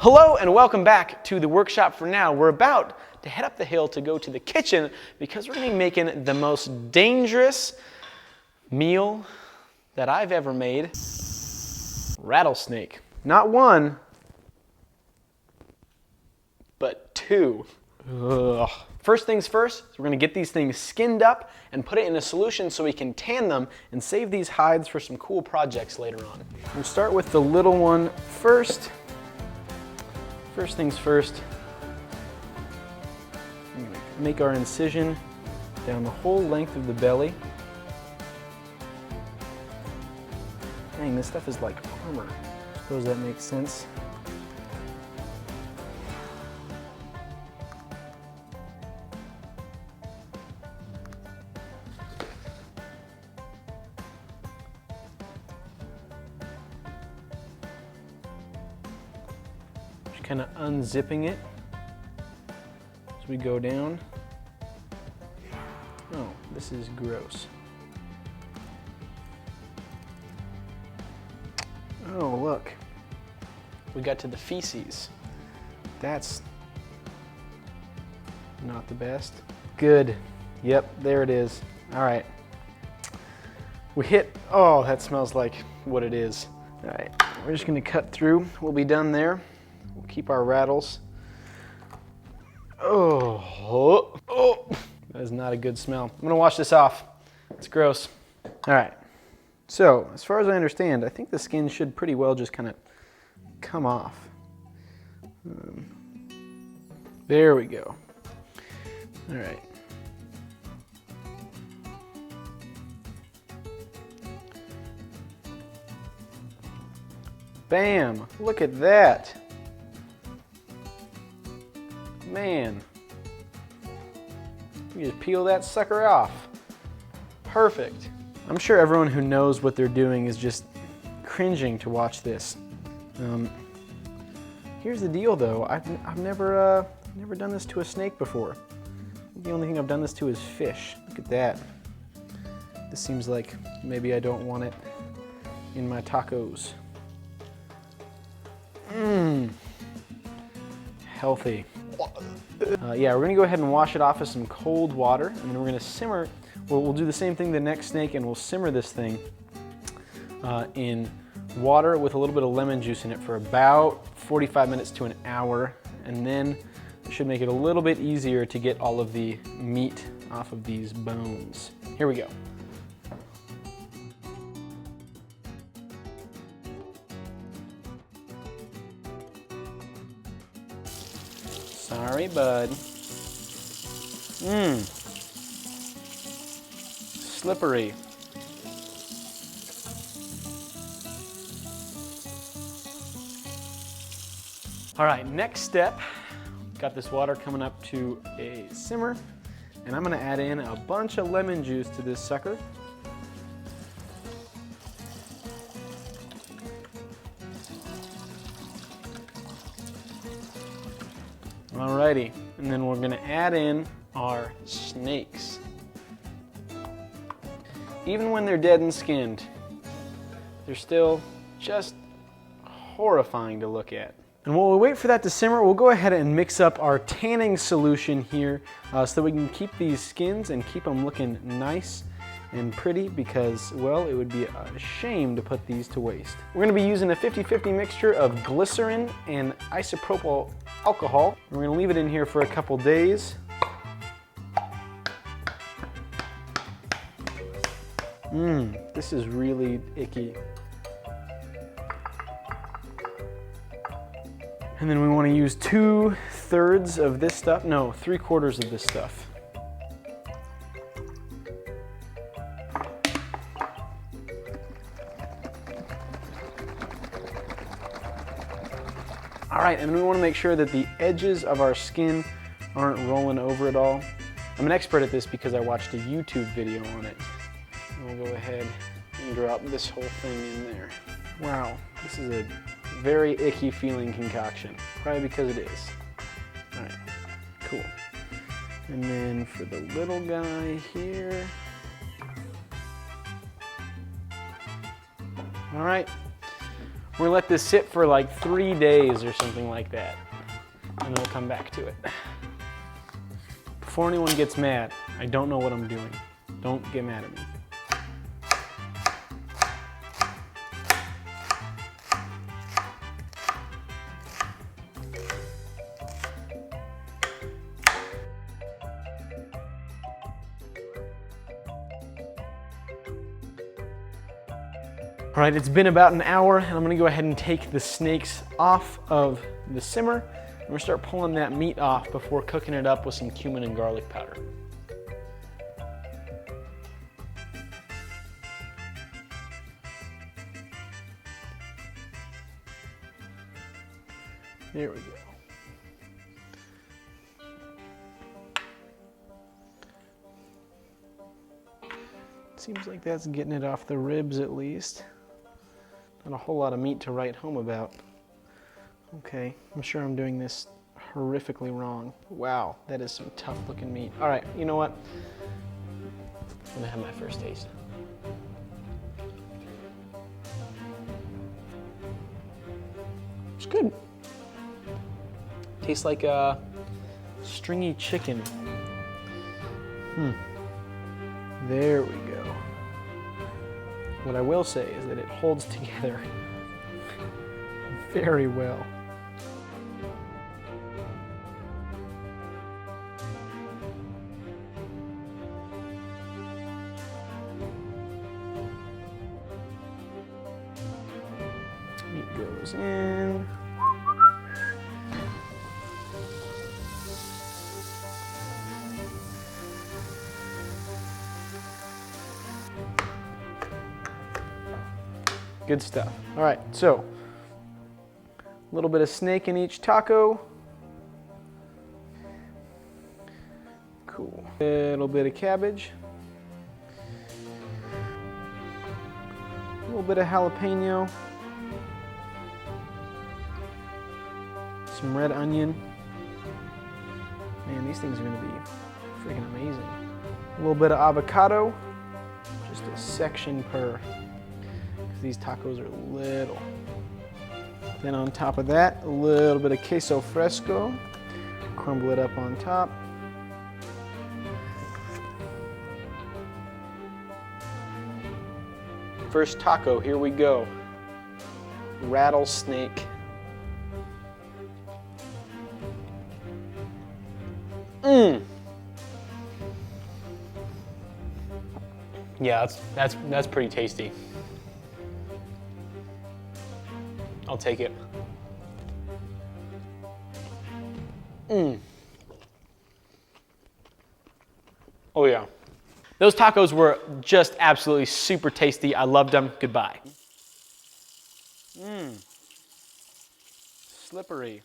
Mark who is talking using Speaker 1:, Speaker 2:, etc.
Speaker 1: Hello and welcome back to the workshop. For now, we're about to head up the hill to go to the kitchen because we're going to be making the most dangerous meal that I've ever made. Rattlesnake. Not one, but two. Ugh. First things first, we're going to get these things skinned up and put it in a solution so we can tan them and save these hides for some cool projects later on. We'll start with the little one first. First things first, I'm going to make our incision down the whole length of the belly. Dang, this stuff is like armor. Suppose that makes sense. Kind of unzipping it as we go down. Oh, this is gross. Oh, look. We got to the feces. That's not the best. Good. Yep, there it is. All right. We hit, oh, that smells like what it is. All right, we're just gonna cut through. We'll be done there. We'll keep our rattles. Oh, that is not a good smell. I'm gonna wash this off. It's gross. All right, so as far as I understand, I think the skin should pretty well just kind of come off. There we go. All right. Bam, look at that. Man, you just peel that sucker off. Perfect. I'm sure everyone who knows what they're doing is just cringing to watch this. Here's the deal though, I've never done this to a snake before. The only thing I've done this to is fish. Look at that. This seems like maybe I don't want it in my tacos. Healthy. Yeah, we're gonna go ahead and wash it off with some cold water, and then we're gonna simmer. We'll do the same thing the next snake, and we'll simmer this thing in water with a little bit of lemon juice in it for about 45 minutes to an hour, and then it should make it a little bit easier to get all of the meat off of these bones. Here we go. Sorry, bud. Slippery. All right, next step. Got this water coming up to a simmer, and I'm gonna add in a bunch of lemon juice to this sucker. Alrighty, and then we're gonna add in our snakes. Even when they're dead and skinned, they're still just horrifying to look at. And while we wait for that to simmer, we'll go ahead and mix up our tanning solution here so that we can keep these skins and keep them looking nice and pretty, because, well, it would be a shame to put these to waste. We're gonna be using a 50-50 mixture of glycerin and isopropyl alcohol. We're gonna leave it in here for a couple days. This is really icky. And then we wanna use 2/3 of this stuff, no, 3/4 of this stuff. All right, and we want to make sure that the edges of our skin aren't rolling over at all. I'm an expert at this because I watched a YouTube video on it. And we'll go ahead and drop this whole thing in there. Wow, this is a very icky feeling concoction, probably because it is. All right, cool. And then for the little guy here. All right, We're gonna let this sit for like 3 days or something like that, and then we'll come back to it. Before anyone gets mad, I don't know what I'm doing. Don't get mad at me. All right, it's been about an hour, and I'm gonna go ahead and take the snakes off of the simmer. I'm gonna start pulling that meat off before cooking it up with some cumin and garlic powder. There we go. Seems like that's getting it off the ribs at least. Not a whole lot of meat to write home about. Okay, I'm sure I'm doing this horrifically wrong. Wow, that is some tough looking meat. All right, you know what? I'm gonna have my first taste. It's good. Tastes like a stringy chicken. There we go. What I will say is that it holds together very well. Meat goes in. Good stuff. All right, so a little bit of snake in each taco. Cool. A little bit of cabbage. A little bit of jalapeno. Some red onion. Man, these things are gonna be freaking amazing. A little bit of avocado. Just a section per. These tacos are little. Then on top of that, a little bit of queso fresco. Crumble it up on top. First taco, here we go. Rattlesnake. Yeah, that's pretty tasty. I'll take it. Oh yeah. Those tacos were just absolutely super tasty. I loved them. Goodbye. Slippery.